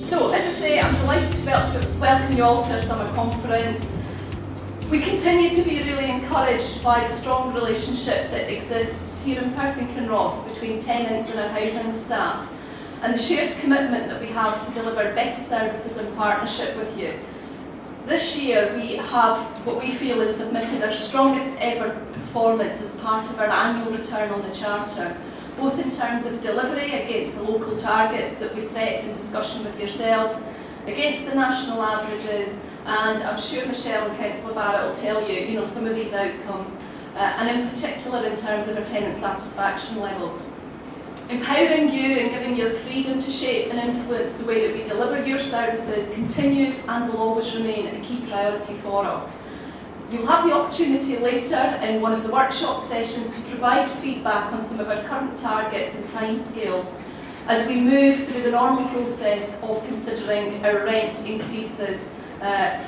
So, as I say, I'm delighted to welcome you all to our summer conference. We continue to be really encouraged by the strong relationship that exists here in Perth and Kinross between tenants and our housing staff, and the shared commitment that we have to deliver better services in partnership with you. This year we have what we feel is submitted our strongest ever performance as part of our annual return on the Charter, both in terms of delivery against the local targets that we set in discussion with yourselves, against the national averages, and I'm sure Michelle and Councillor Barrett will tell you, some of these outcomes, and in particular in terms of our tenant satisfaction levels. Empowering you and giving you the freedom to shape and influence the way that we deliver your services continues and will always remain a key priority for us. You'll have the opportunity later in one of the workshop sessions to provide feedback on some of our current targets and timescales as we move through the normal process of considering our rent increases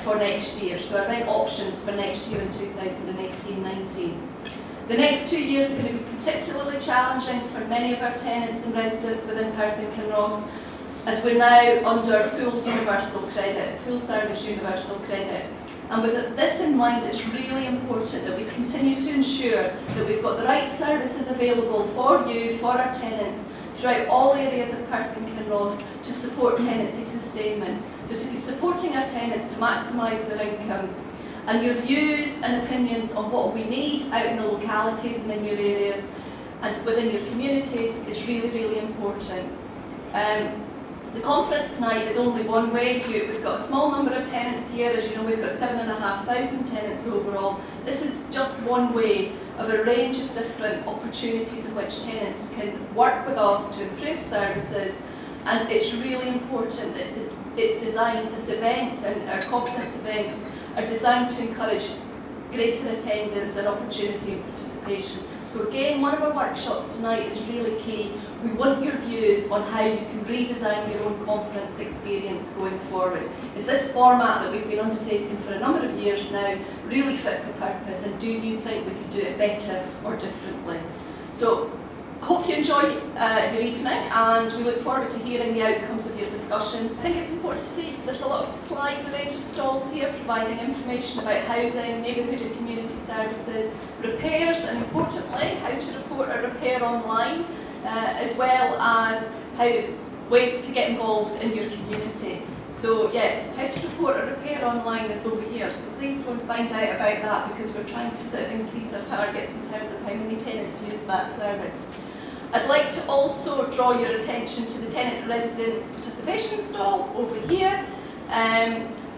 for next year, so our rent options for next year in 2018-19. The next 2 years are going to be particularly challenging for many of our tenants and residents within Perth and Kinross, as we're now under full universal credit, full service universal credit. And with this in mind, it's really important that we continue to ensure that we've got the right services available for you, for our tenants, throughout all areas of Perth and Kinross to support tenancy sustainment. So to be supporting our tenants to maximise their incomes. And your views and opinions on what we need out in the localities and in your areas and within your communities is really, really important. The conference tonight is only one way. We've got a small number of tenants here. As you know, we've got 7,500 tenants overall. This is just one way of a range of different opportunities in which tenants can work with us to improve services, and it's really important that it's designed, this event and our conference events are designed to encourage greater attendance and opportunity and participation. So again, one of our workshops tonight is really key. We want your views on how you can redesign your own conference experience going forward. Is this format that we've been undertaking for a number of years now really fit for purpose, and do you think we could do it better or differently? So I hope you enjoy your evening, and we look forward to hearing the outcomes of your discussions. I think it's important to see there's a lot of slides, a range of stalls here providing information about housing, neighbourhood and community services, repairs, and importantly, how to report a repair online, as well as ways to get involved in your community. So yeah, how to report a repair online is over here, so please go and find out about that, because we're trying to sort of increase our targets in terms of how many tenants use that service. I'd like to also draw your attention to the tenant resident participation stall over here,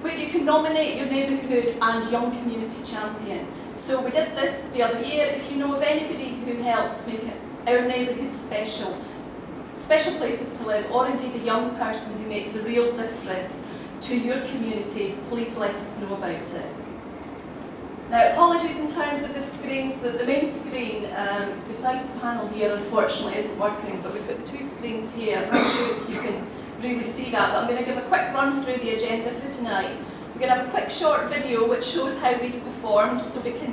where you can nominate your neighbourhood and young community champion. So we did this the other year. If you know of anybody who helps make our neighbourhood special places to live, or indeed a young person who makes a real difference to your community, please let us know about it. Now, apologies in terms of the screens. The main screen beside the panel here unfortunately isn't working, but we've got the two screens here. I'm not sure if you can really see that, but I'm going to give a quick run through the agenda for tonight. We're going to have a quick short video which shows how we've performed, so we can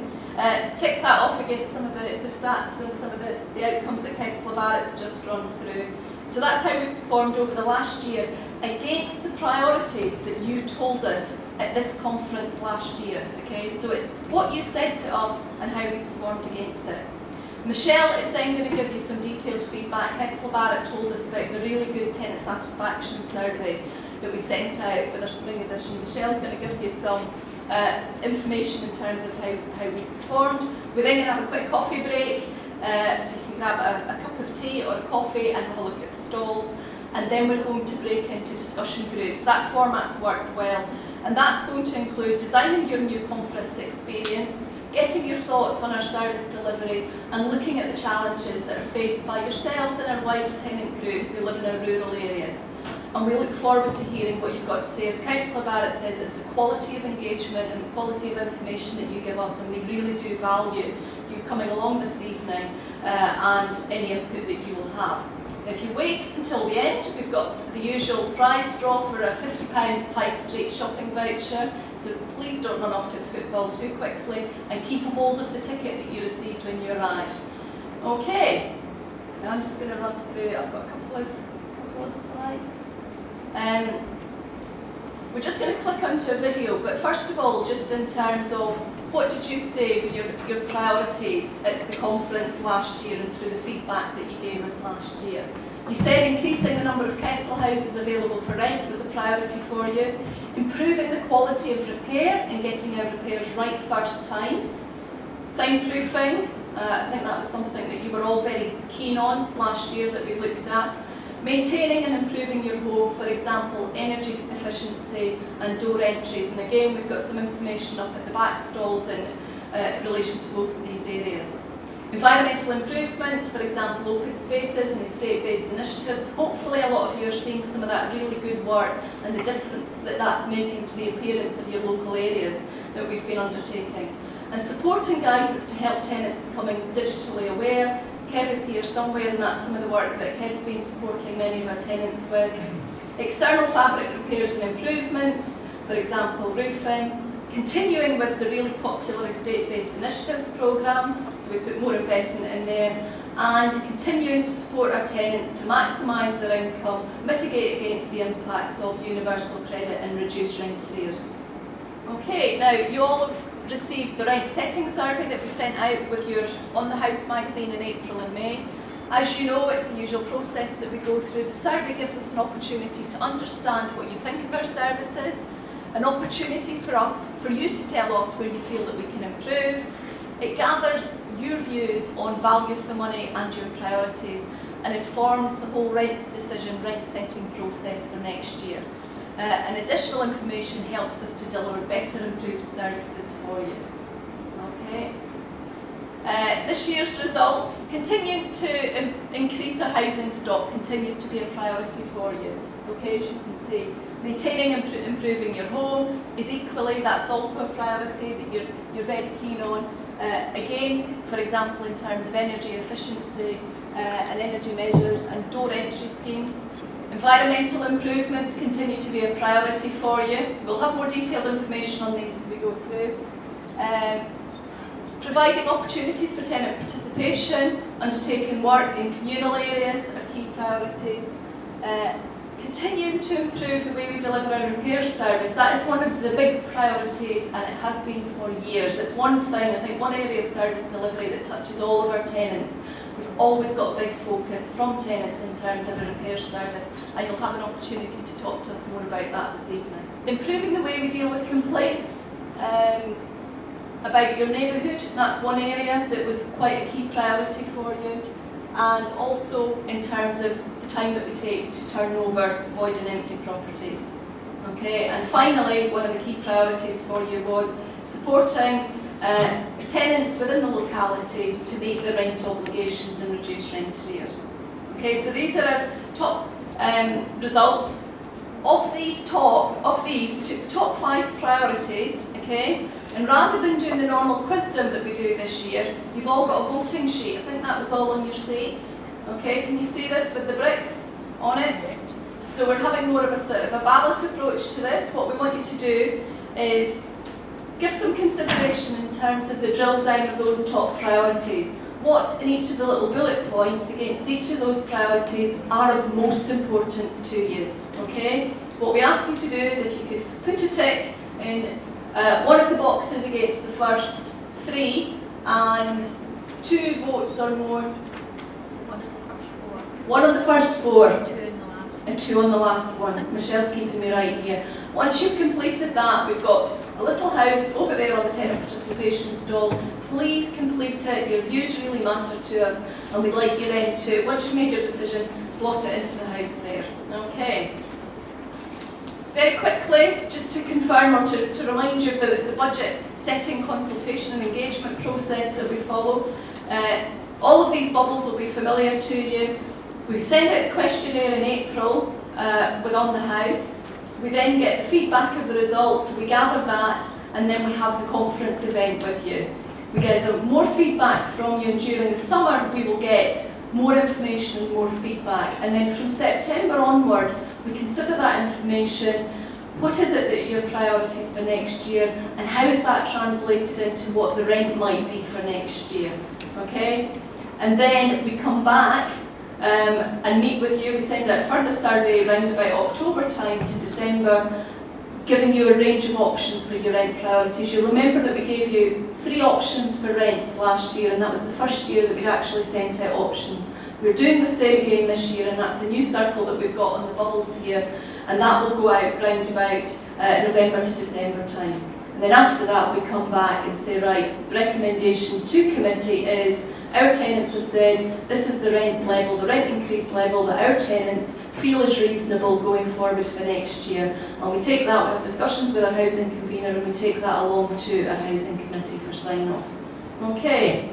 tick that off against some of the stats and some of the outcomes that Councillor Barrett's just run through. So that's how we've performed over the last year against the priorities that you told us at this conference last year. Okay, so it's what you said to us and how we performed against it. Michelle is then going to give you some detailed feedback. Councillor Barrett told us about the really good tenant satisfaction survey that we sent out with our spring edition. Michelle's going to give you some information in terms of how we performed. We're then going to have a quick coffee break, so you can grab a cup of tea or a coffee and have a look at the stalls, and then we're going to break into discussion groups. That format's worked well, and that's going to include designing your new conference experience, getting your thoughts on our service delivery, and looking at the challenges that are faced by yourselves and our wider tenant group who live in our rural areas. And we look forward to hearing what you've got to say. As Councillor Barrett says, it's the quality of engagement and the quality of information that you give us, and we really do value you coming along this evening and any input that you will have. If you wait until the end, we've got the usual prize draw for a £50 High Street shopping voucher, so please don't run off to the football too quickly, and keep a hold of the ticket that you received when you arrived. Okay, now I'm just going to run through, I've got a couple of slides. We're just going to click onto a video, but first of all, just in terms of what did you say were your priorities at the conference last year and through the feedback that you gave us last year? You said increasing the number of council houses available for rent was a priority for you, improving the quality of repair and getting our repairs right first time, soundproofing, I think that was something that you were all very keen on last year that we looked at, maintaining and improving your home, for example, energy efficiency and door entries. And again, we've got some information up at the back stalls in relation to both of these areas. Environmental improvements, for example, open spaces and estate-based initiatives. Hopefully a lot of you are seeing some of that really good work and the difference that that's making to the appearance of your local areas that we've been undertaking. And supporting guidance to help tenants becoming digitally aware. Kev is here somewhere, and that's some of the work that Kev's been supporting many of our tenants with. External fabric repairs and improvements, for example, roofing. Continuing with the really popular estate-based initiatives programme, so we put more investment in there. And continuing to support our tenants to maximise their income, mitigate against the impacts of universal credit and reduce rent arrears. Okay, now you all have received the rent setting survey that we sent out with your On the House magazine in April and May. As you know, it's the usual process that we go through. The survey gives us an opportunity to understand what you think of our services, an opportunity for you to tell us where you feel that we can improve. It gathers your views on value for money and your priorities and informs the whole rent decision, rent setting process for next year. And additional information helps us to deliver better improved services for you. Okay. This year's results, continuing to increase our housing stock continues to be a priority for you. Okay, as you can see, maintaining and improving your home is equally, that's also a priority that you're very keen on. Again, for example, in terms of energy efficiency and energy measures and door entry schemes. Environmental improvements continue to be a priority for you. We'll have more detailed information on these as we go through. Providing opportunities for tenant participation, undertaking work in communal areas are key priorities. Continuing to improve the way we deliver our repairs service, that is one of the big priorities and it has been for years. It's one thing, I think one area of service delivery that touches all of our tenants. We've always got a big focus from tenants in terms of the repairs service, and you'll have an opportunity to talk to us more about that this evening. Improving the way we deal with complaints about your neighbourhood, that's one area that was quite a key priority for you. And also in terms of the time that we take to turn over void and empty properties. Okay, and finally, one of the key priorities for you was supporting tenants within the locality to meet their rent obligations and reduce rent arrears. Okay, so these are our top results. Of these, we took the top 5 priorities, okay? And rather than doing the normal quizdom that we do this year, you've all got a voting sheet. I think that was all on your seats. Okay, can you see this with the bricks on it? So we're having more of a sort of a ballot approach to this. What we want you to do is give some consideration in terms of the drill down of those top priorities. What in each of the little bullet points against each of those priorities are of most importance to you. Okay? What we ask you to do is if you could put a tick in one of the boxes against the first 3 and 2 votes or more. One on the first 4. And 2 on the last one. Michelle's keeping me right here. Once you've completed that, we've got a little house over there on the tenant participation stall. Please complete it. Your views really matter to us, and we'd like you then to, once you've made your decision, slot it into the house there. Okay. Very quickly, just to confirm or to remind you of the budget setting, consultation and engagement process that we follow. All of these bubbles will be familiar to you. We send out the questionnaire in April with On the House. We then get the feedback of the results, we gather that, and then we have the conference event with you. We get more feedback from you, and during the summer we will get more information and more feedback. And then from September onwards, we consider that information. What is it that your priorities for next year, and how is that translated into what the rent might be for next year? Okay? And then we come back and meet with you. We send out a further survey around about October time to December, giving you a range of options for your rent priorities. You'll remember that we gave you 3 options for rents last year, and that was the first year that we'd actually sent out options. We're doing the same again this year, and that's a new circle that we've got on the bubbles here, and that will go out round about November to December time. And then after that we come back and say, right, recommendation to committee is, our tenants have said this is the rent level, the rent increase level that our tenants feel is reasonable going forward for next year. And we take that, we have discussions with our housing convener, and we take that along to our housing committee for sign off. Okay.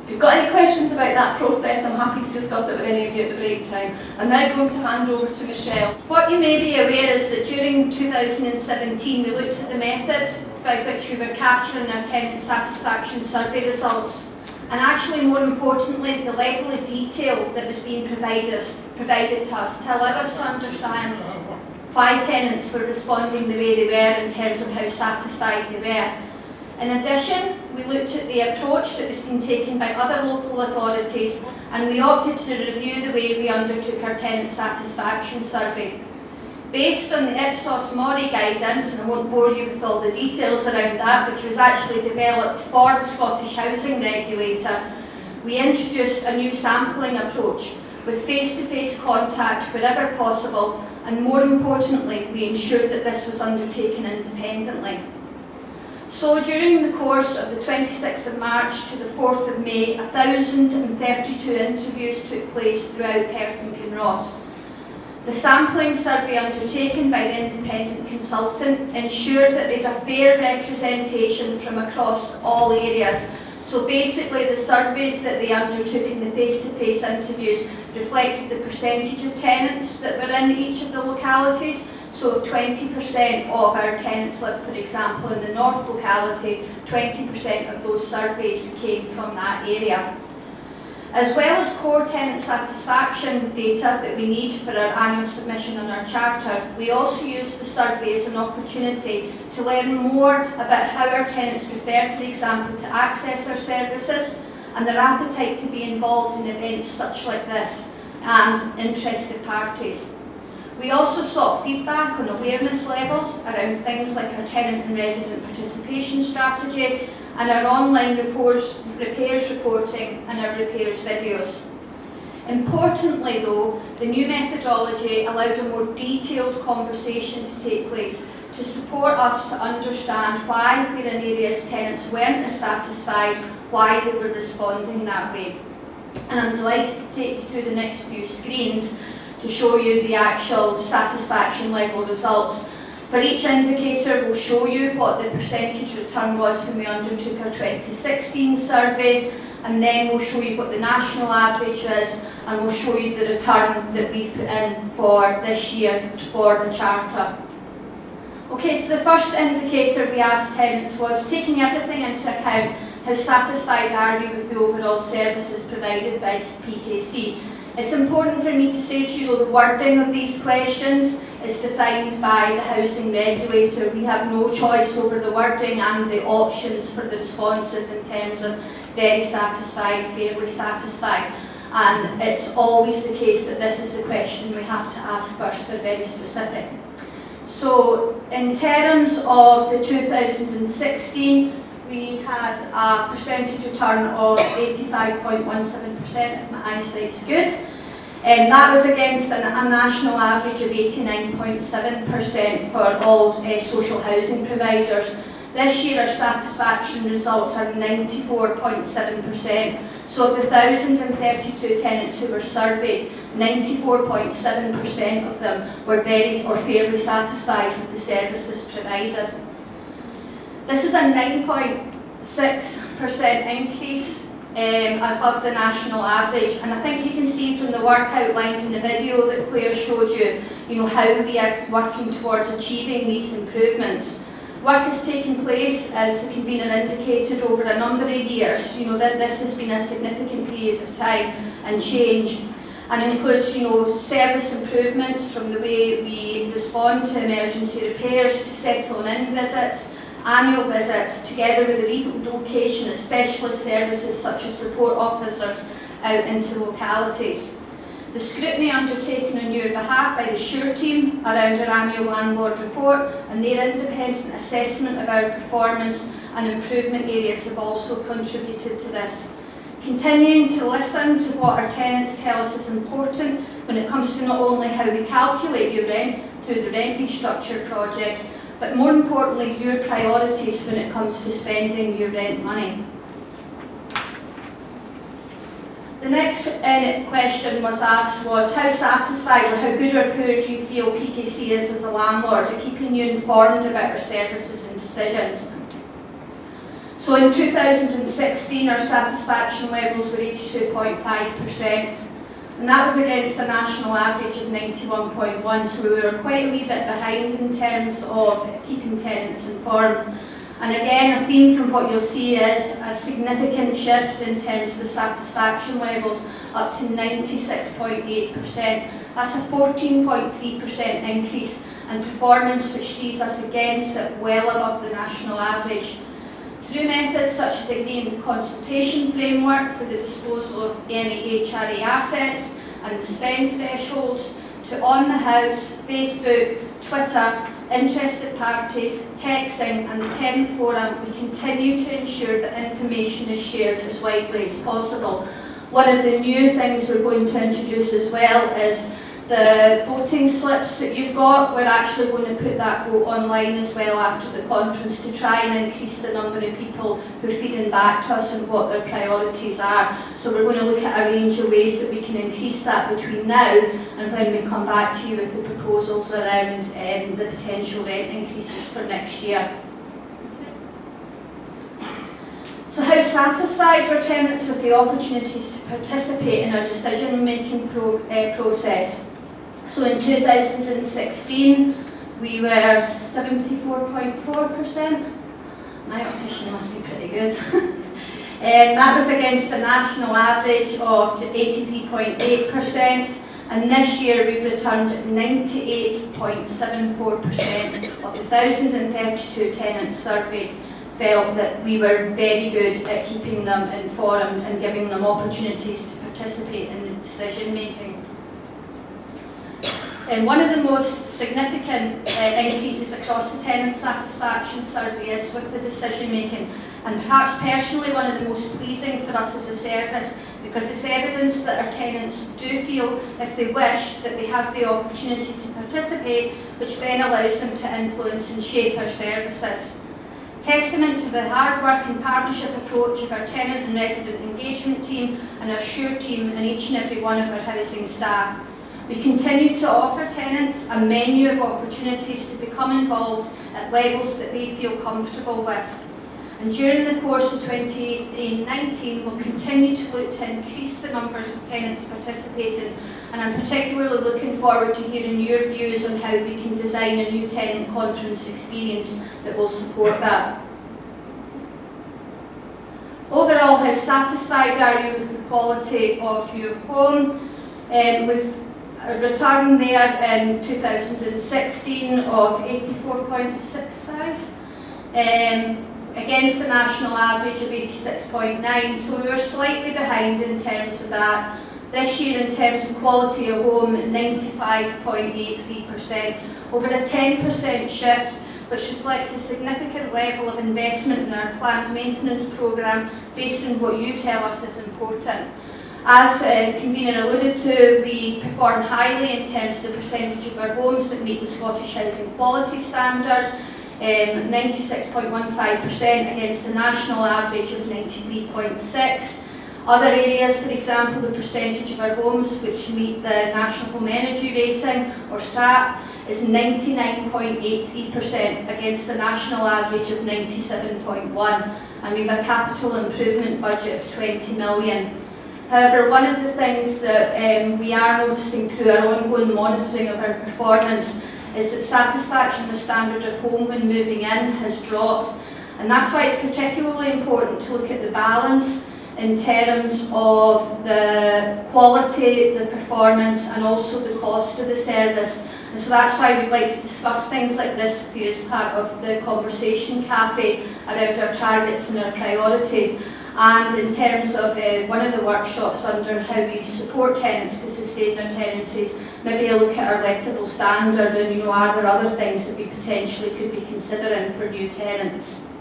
If you've got any questions about that process, I'm happy to discuss it with any of you at the break time. I'm now going to hand over to Michelle. What you may be aware is that during 2017 we looked at the method by which we were capturing our tenant satisfaction survey results, and actually more importantly the level of detail that was being provided to us to allow us to understand why tenants were responding the way they were in terms of how satisfied they were. In addition, we looked at the approach that was being taken by other local authorities, and we opted to review the way we undertook our tenant satisfaction survey. Based on the Ipsos Mori guidance, and I won't bore you with all the details around that, which was actually developed for the Scottish Housing Regulator, we introduced a new sampling approach with face-to-face contact wherever possible, and more importantly, we ensured that this was undertaken independently. So during the course of the 26th of March to the 4th of May, 1,032 interviews took place throughout Perth and Kinross. The sampling survey undertaken by the independent consultant ensured that they had a fair representation from across all areas. So basically the surveys that they undertook in the face-to-face interviews reflected the percentage of tenants that were in each of the localities. So 20% of our tenants live, for example, in the north locality, 20% of those surveys came from that area. As well as core tenant satisfaction data that we need for our annual submission on our charter, we also use the survey as an opportunity to learn more about how our tenants prefer, for example, to access our services and their appetite to be involved in events such like this and interested parties. We also sought feedback on awareness levels around things like our tenant and resident participation strategy and our online repairs reporting and our repairs videos. Importantly though, the new methodology allowed a more detailed conversation to take place to support us to understand why, where in areas tenants weren't as satisfied, why they were responding that way. And I'm delighted to take you through the next few screens to show you the actual satisfaction level results. For each indicator, we'll show you what the percentage return was when we undertook our 2016 survey, and then we'll show you what the national average is, and we'll show you the return that we've put in for this year for the charter. Okay, so the first indicator we asked tenants was, taking everything into account, how satisfied are you with the overall services provided by PKC? It's important for me to say to you, the wording of these questions is defined by the housing regulator. We have no choice over the wording and the options for the responses in terms of very satisfied, fairly satisfied. And it's always the case that this is the question we have to ask first. They're very specific. So in terms of the 2016, we had a percentage return of 85.17%, if my eyesight's good. That was against a national average of 89.7% for all social housing providers. This year our satisfaction results are 94.7%. So of the 1,032 tenants who were surveyed, 94.7% of them were very or fairly satisfied with the services provided. This is a 9.6% increase above the national average, and I think you can see from the work outlined in the video that Claire showed you, how we are working towards achieving these improvements. Work has taken place, as the convener indicated, over a number of years. That this has been a significant period of time and change, and includes, service improvements from the way we respond to emergency repairs, to settle-in visits, annual visits, together with the relocation of specialist services such as support officers out into localities. the scrutiny undertaken on your behalf by the SURE team around our annual landlord report and their independent assessment of our performance and improvement areas have also contributed to this. Continuing to listen to what our tenants tell us is important when it comes to not only how we calculate your rent through the rent restructure project, but more importantly your priorities when it comes to spending your rent money. The next question was asked was how satisfied or how good or poor do you feel PKC is as a landlord at keeping you informed about our services and decisions. So in 2016 our satisfaction levels were 82.5%, and that was against a national average of 91.1, so we were quite a wee bit behind in terms of keeping tenants informed. And again, a theme from what you'll see is a significant shift in terms of the satisfaction levels, up to 96.8%. That's a 14.3% increase, and performance which sees us again sit well above the national average. Through methods such as the consultation framework for the disposal of any HRA assets and the spend thresholds, to on the house, Facebook, Twitter, interested parties, texting and the tenant forum, we continue to ensure that information is shared as widely as possible. One of the new things we're going to introduce as well is the voting slips that you've got. We're actually going to put that vote online as well after the conference to try and increase the number of people who are feeding back to us and what their priorities are. So we're going to look at a range of ways that we can increase that between now and when we come back to you with the proposals around the potential rent increases for next year. So how satisfied were tenants with the opportunities to participate in our decision-making process? So in 2016, we were 74.4%. My optician must be pretty good. And that was against a national average of 83.8%. And this year we've returned 98.74% of the 1,032 tenants surveyed felt that we were very good at keeping them informed and giving them opportunities to participate in the decision making. And one of the most significant increases across the tenant satisfaction survey is with the decision making, and perhaps personally one of the most pleasing for us as a service, because it's evidence that our tenants do feel, if they wish, that they have the opportunity to participate, which then allows them to influence and shape our services. Testament to the hard work and partnership approach of our tenant and resident engagement team and our SURE team and each and every one of our housing staff. We continue to offer tenants a menu of opportunities to become involved at levels that they feel comfortable with. And during the course of 2019, we'll continue to look to increase the numbers of tenants participating, and I'm particularly looking forward to hearing your views on how we can design a new tenant conference experience that will support that. Overall, how satisfied are you with the quality of your home? We've a return there in 2016 of 84.65 against the national average of 86.9, so we were slightly behind in terms of that. This year in terms of quality of home, 95.83%, over a 10% shift, which reflects a significant level of investment in our planned maintenance programme based on what you tell us is important. As Convener alluded to, we perform highly in terms of the percentage of our homes that meet the Scottish Housing Quality Standard, 96.15% against the national average of 93.6%. Other areas, for example, the percentage of our homes which meet the National Home Energy Rating, or SAP, is 99.83% against the national average of 97.1%, and we have a capital improvement budget of 20 million. However, one of the things that we are noticing through our ongoing monitoring of our performance is that satisfaction with the standard of home when moving in has dropped, and that's why it's particularly important to look at the balance in terms of the quality, the performance and also the cost of the service. And so that's why we'd like to discuss things like this with you as part of the conversation cafe around our targets and our priorities. And in terms of one of the workshops under how we support tenants to sustain stay in their tenancies, maybe a look at our lettable standard and are there other things that we potentially could be considering for new tenants.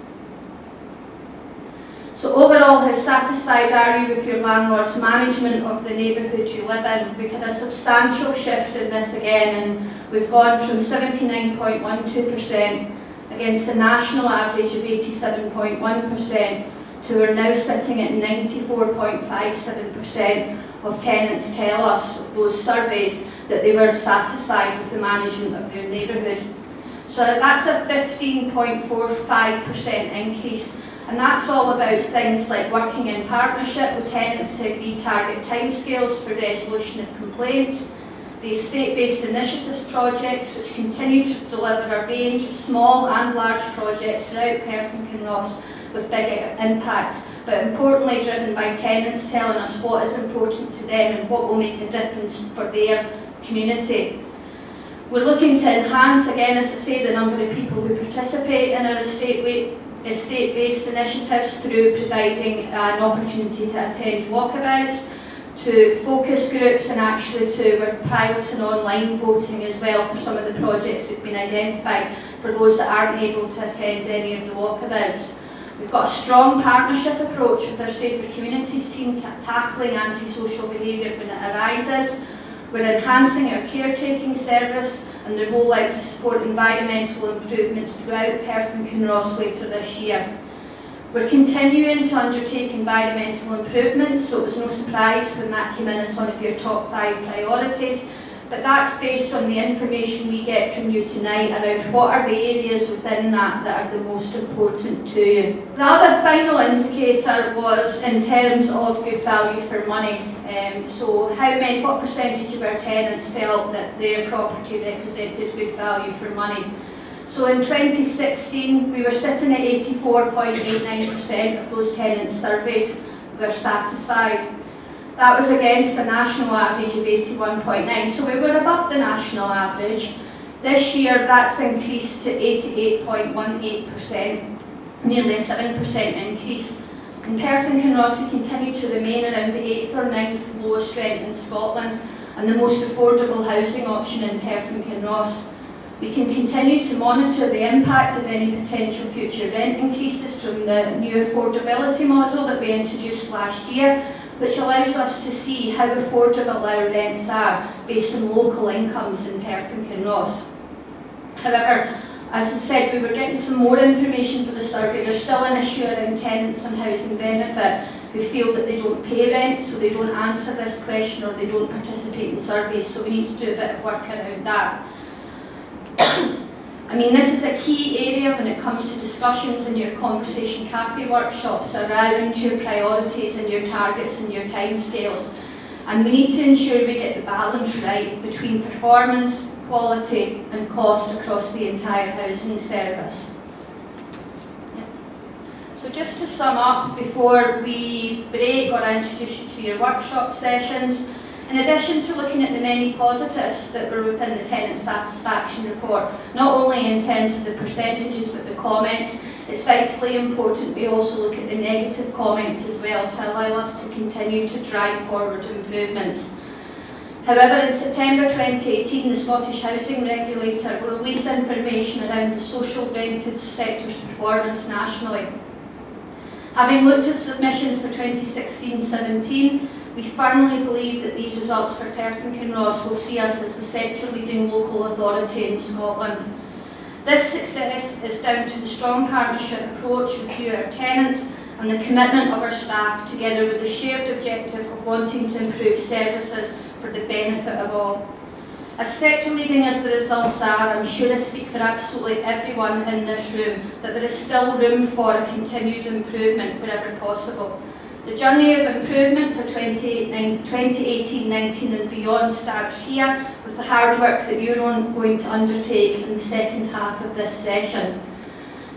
So overall, how satisfied are you with your landlord's management of the neighbourhood you live in? We've had a substantial shift in this again, and we've gone from 79.12% against a national average of 87.1% to we're now sitting at 94.57% of tenants tell us, those surveyed, that they were satisfied with the management of their neighbourhood. So that's a 15.45% increase. And that's all about things like working in partnership with tenants to agree target timescales for resolution of complaints, the estate-based initiatives projects which continue to deliver a range of small and large projects throughout Perth and Kinross with big impact, but importantly driven by tenants telling us what is important to them and what will make a difference for their community. We're looking to enhance, again as I say, the number of people who participate in our estate-based initiatives through providing an opportunity to attend walkabouts, to focus groups, and actually to with private and online voting as well for some of the projects that have been identified for those that aren't able to attend any of the walkabouts. We've got a strong partnership approach with our Safer Communities team tackling antisocial behaviour when it arises. We're enhancing our caretaking service and the rollout to support environmental improvements throughout Perth and Kinross later this year. We're continuing to undertake environmental improvements, so it was no surprise when that came in as one of your top 5 priorities, but that's based on the information we get from you tonight around what are the areas within that that are the most important to you. The other final indicator was in terms of good value for money. So what percentage of our tenants felt that their property represented good value for money? So in 2016, we were sitting at 84.89% of those tenants surveyed were satisfied. That was against a national average of 81.9%, so we were above the national average. This year, that's increased to 88.18%, nearly a 7% increase. In Perth and Kinross, we continue to remain around the 8th or 9th lowest rent in Scotland and the most affordable housing option in Perth and Kinross. We can continue to monitor the impact of any potential future rent increases from the new affordability model that we introduced last year, which allows us to see how affordable our rents are based on local incomes in Perth and Kinross. However, as I said, we were getting some more information for the survey. There's still an issue around tenants on housing benefit who feel that they don't pay rent, so they don't answer this question or they don't participate in surveys, so we need to do a bit of work around that. I mean, this is a key area when it comes to discussions in your conversation cafe workshops around your priorities and your targets and your timescales. And we need to ensure we get the balance right between performance, quality and cost across the entire housing service. So just to sum up before we break or I introduce you to your workshop sessions, in addition to looking at the many positives that were within the tenant satisfaction report, not only in terms of the percentages but the comments, it's vitally important we also look at the negative comments as well to allow us to continue to drive forward improvements. However, in September 2018, the Scottish Housing Regulator will release information around the social rented sector's performance nationally. Having looked at submissions for 2016-17, we firmly believe that these results for Perth and Kinross will see us as the sector-leading local authority in Scotland. This success is down to the strong partnership approach with you, our tenants, and the commitment of our staff, together with the shared objective of wanting to improve services for the benefit of all. As sector-leading as the results are, I'm sure I speak for absolutely everyone in this room that there is still room for a continued improvement wherever possible. The journey of improvement for 2018-19 and beyond starts here with the hard work that you're going to undertake in the second half of this session.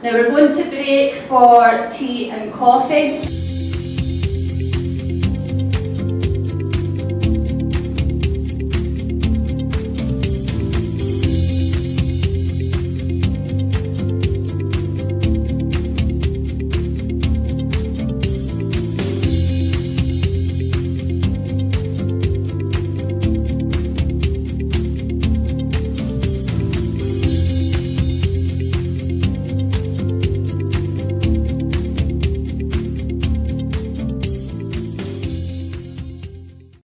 Now we're going to break for tea and coffee.